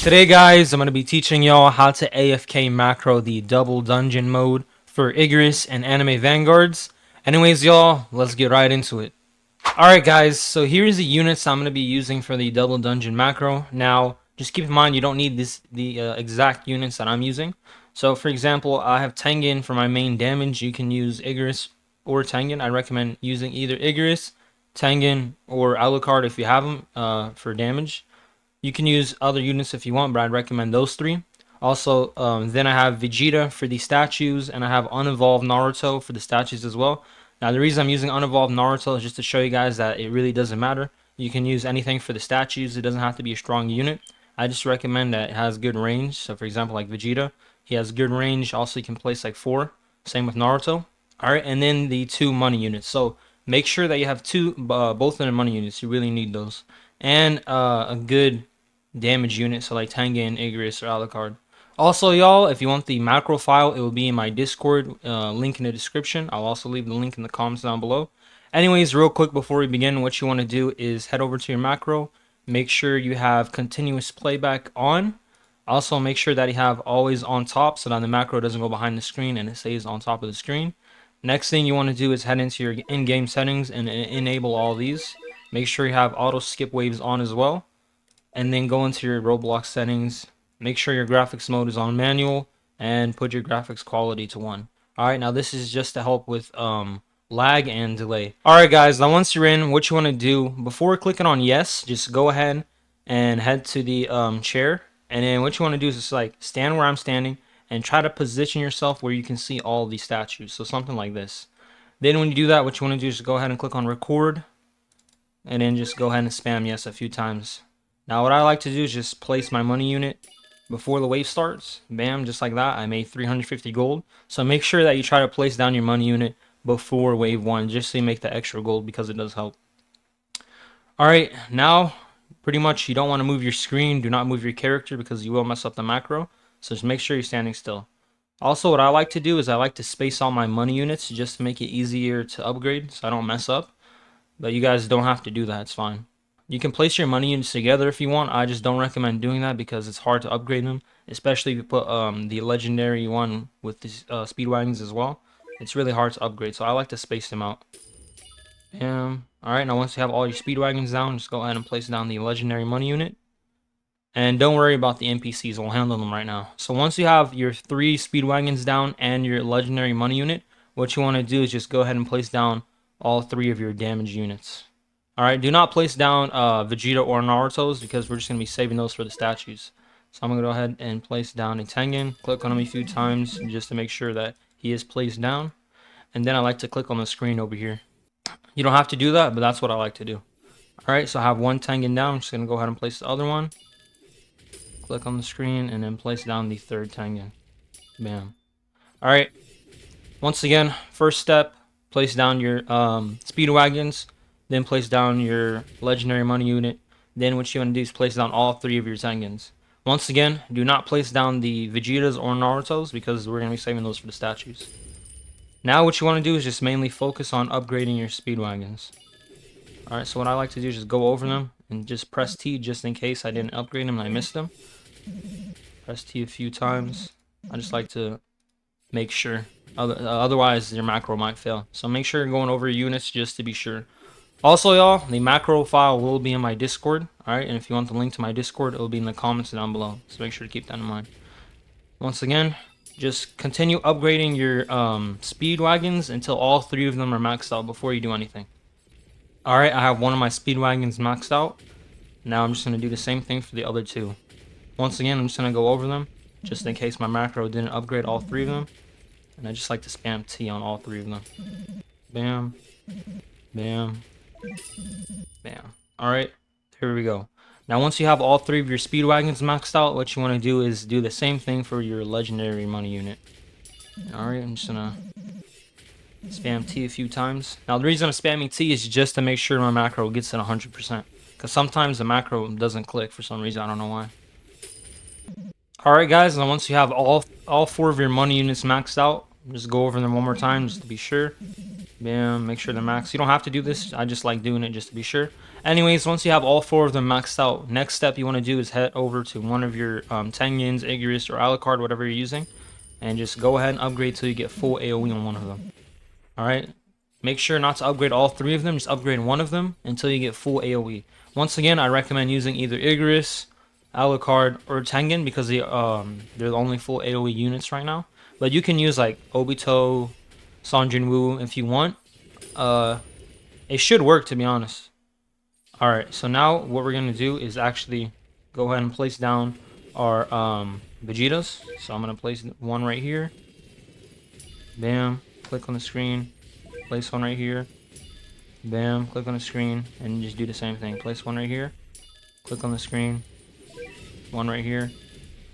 Today guys, I'm going to be teaching y'all how to AFK macro the double dungeon mode for Igris and anime Vanguards. Anyways y'all, let's get right into it. Alright guys, so here's the units I'm going to be using for the double dungeon macro. Now, just keep in mind you don't need the exact units that I'm using. So for example, I have Tengen for my main damage. You can use Igris or Tengen. I recommend using either Igris, Tengen, or Alucard if you have them for damage. You can use other units if you want, but I'd recommend those three. Also, then I have Vegeta for the statues, and I have unevolved Naruto for the statues as well. Now, the reason I'm using unevolved Naruto is just to show you guys that it really doesn't matter. You can use anything for the statues. It doesn't have to be a strong unit. I just recommend that it has good range. So, for example, like Vegeta, he has good range. Also, you can place like 4. Same with Naruto. All right, and then the 2 money units. So, make sure that you have both of the money units. You really need those. And a good damage unit, so like Tengen, Igris, or Alucard. Also, y'all, if you want the macro file, it will be in my Discord, link in the description. I'll also leave the link in the comments down below. Anyways, real quick before we begin, what you want to do is head over to your macro. Make sure you have continuous playback on. Also, make sure that you have always on top so that the macro doesn't go behind the screen and it stays on top of the screen. Next thing you want to do is head into your in-game settings and enable all these. Make sure you have auto skip waves on as well. And then go into your Roblox settings. Make sure your graphics mode is on manual and put your graphics quality to 1. Alright, now this is just to help with lag and delay. Alright guys, now once you're in, what you want to do, before clicking on yes, just go ahead and head to the chair. And then what you want to do is just like stand where I'm standing and try to position yourself where you can see all the statues. So something like this. Then when you do that, what you want to do is go ahead and click on record. And then just go ahead and spam yes a few times. Now what I like to do is just place my money unit before the wave starts. Bam, just like that. I made 350 gold. So make sure that you try to place down your money unit before wave 1, just so you make the extra gold, because it does help. Alright, now pretty much you don't want to move your screen. Do not move your character because you will mess up the macro. So just make sure you're standing still. Also, what I like to do is I like to space all my money units just to make it easier to upgrade so I don't mess up. But you guys don't have to do that. It's fine. You can place your money units together if you want. I just don't recommend doing that because it's hard to upgrade them, especially if you put the legendary one with the speedwagons as well. It's really hard to upgrade, so I like to space them out. Alright, now once you have all your speedwagons down, just go ahead and place down the legendary money unit. And don't worry about the NPCs, we'll handle them right now. So once you have your 3 speedwagons down and your legendary money unit, what you want to do is just go ahead and place down all 3 of your damage units. Alright, do not place down Vegeta or Naruto's because we're just going to be saving those for the statues. So I'm going to go ahead and place down a Tengen. Click on him a few times just to make sure that he is placed down. And then I like to click on the screen over here. You don't have to do that, but that's what I like to do. Alright, so I have one Tengen down. I'm just going to go ahead and place the other one. Click on the screen and then place down the 3rd Tengen. Bam. Alright, once again, first step, place down your speedwagons. Then place down your legendary money unit. Then what you want to do is place down all 3 of your Tengens. Once again, do not place down the Vegetas or Naruto's because we're going to be saving those for the statues. Now what you want to do is just mainly focus on upgrading your speedwagons. Alright, so what I like to do is just go over them and just press T just in case I didn't upgrade them and I missed them. Press T a few times. I just like to make sure. Otherwise, your macro might fail. So make sure you're going over your units just to be sure. Also, y'all, the macro file will be in my Discord, alright? And if you want the link to my Discord, it will be in the comments down below. So make sure to keep that in mind. Once again, just continue upgrading your speedwagons until all 3 of them are maxed out before you do anything. Alright, I have one of my speedwagons maxed out. Now I'm just going to do the same thing for the other 2. Once again, I'm just going to go over them, just in case my macro didn't upgrade all 3 of them. And I just like to spam T on all 3 of them. Bam. Bam. Bam. Alright, here we go. Now once you have all 3 of your speedwagons maxed out, what you want to do is do the same thing for your legendary money unit. Alright, I'm just gonna spam T a few times. Now the reason I'm spamming T is just to make sure my macro gets at 100%. Because sometimes the macro doesn't click for some reason, I don't know why. Alright guys, now once you have all 4 of your money units maxed out, just go over them one more time just to be sure. Bam, make sure they're maxed. You don't have to do this. I just like doing it just to be sure. Anyways, once you have all 4 of them maxed out, next step you want to do is head over to one of your Tengens, Igris, or Alucard, whatever you're using, and just go ahead and upgrade till you get full AoE on one of them. Alright? Make sure not to upgrade all 3 of them, just upgrade one of them until you get full AoE. Once again, I recommend using either Igris, Alucard, or Tengen because they're the only full AoE units right now. But you can use like Obito, Sanjin Woo if you want. It should work, to be honest. Alright, so now what we're going to do is actually go ahead and place down our Vegetas. So I'm going to place one right here. Bam. Click on the screen. Place one right here. Bam. Click on the screen. And just do the same thing. Place one right here. Click on the screen. One right here.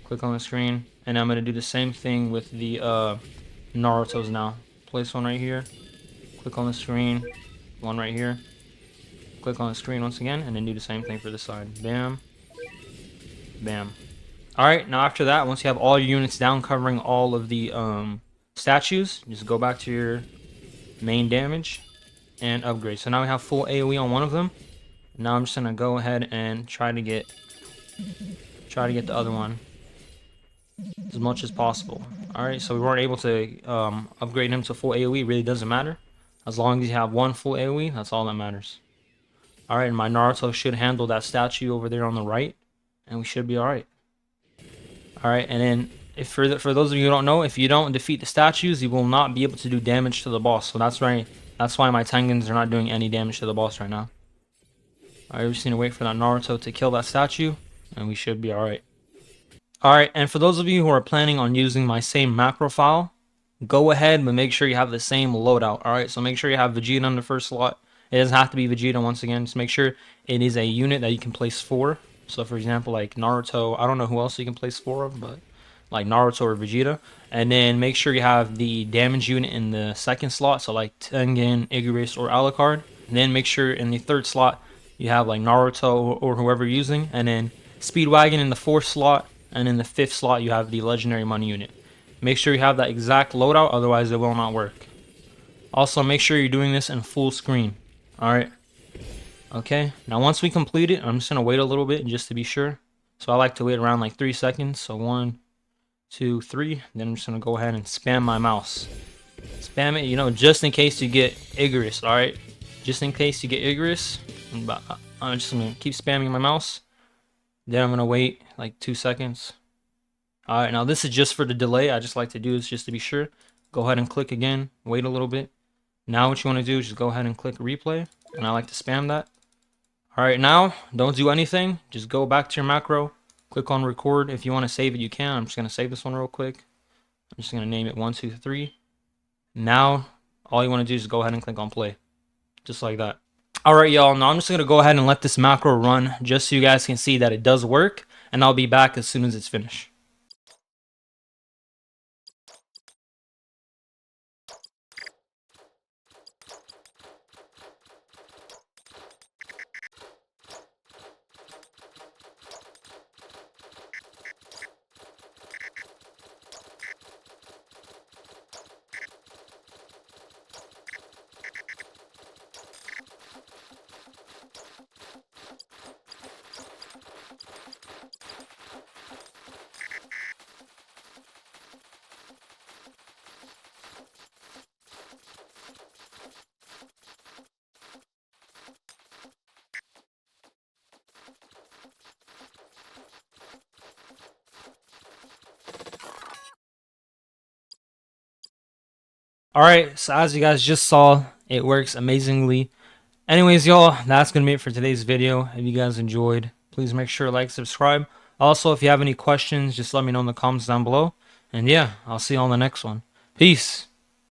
Click on the screen. And I'm going to do the same thing with the Naruto's now. Place one right here. Click on the screen. One right here. Click on the screen once again, and then do the same thing for this side. Bam. Bam. Alright, now after that, once you have all your units down covering all of the statues, just go back to your main damage and upgrade. So now we have full AoE on one of them. Now I'm just gonna go ahead and try to get the other one as much as possible. Alright, so we weren't able to upgrade him to full AoE. It really doesn't matter. As long as you have one full AoE, that's all that matters. Alright, and my Naruto should handle that statue over there on the right, and we should be alright. Alright, and then if for those of you who don't know, if you don't defeat the statues, you will not be able to do damage to the boss. So that's right. That's why my Tengens are not doing any damage to the boss right now. Alright, we just need to wait for that Naruto to kill that statue, and we should be alright. Alright, and for those of you who are planning on using my same macro file, go ahead but make sure you have the same loadout. Alright, so make sure you have Vegeta on the first slot. It doesn't have to be Vegeta once again. Just make sure it is a unit that you can place 4. So for example, like Naruto, I don't know who else you can place 4 of, but like Naruto or Vegeta. And then make sure you have the damage unit in the second slot. So like Tengen, Igris, or Alucard. And then make sure in the third slot you have like Naruto or whoever you're using. And then Speedwagon in the 4th slot. And in the 5th slot you have the legendary money unit. Make sure you have that exact loadout, otherwise it will not work. Also make sure you're doing this in full screen. Alright. Okay. Now once we complete it, I'm just going to wait a little bit just to be sure. So I like to wait around like 3 seconds. So 1, 2, 3. Then I'm just going to go ahead and spam my mouse. Spam it, you know, just in case you get Igris. Alright. Just in case you get Igris. I'm just going to keep spamming my mouse. Then I'm going to wait like 2 seconds. Alright. Now this is just for the delay. I just like to do this just to be sure. Go ahead and click again. Wait a little bit. Now what you want to do is just go ahead and click replay, and I like to spam that. Alright, now don't do anything, just go back to your macro, click on record. If you want to save it, you can. I'm just going to save this one real quick. I'm just going to name it 1, 2, 3. Now all you want to do is go ahead and click on play, just like that. Alright y'all, now I'm just going to go ahead and let this macro run just so you guys can see that it does work, and I'll be back as soon as it's finished. Alright, so as you guys just saw, it works amazingly. Anyways, y'all, that's going to be it for today's video. If you guys enjoyed, please make sure to like, subscribe. Also, if you have any questions, just let me know in the comments down below. And yeah, I'll see you on the next one. Peace.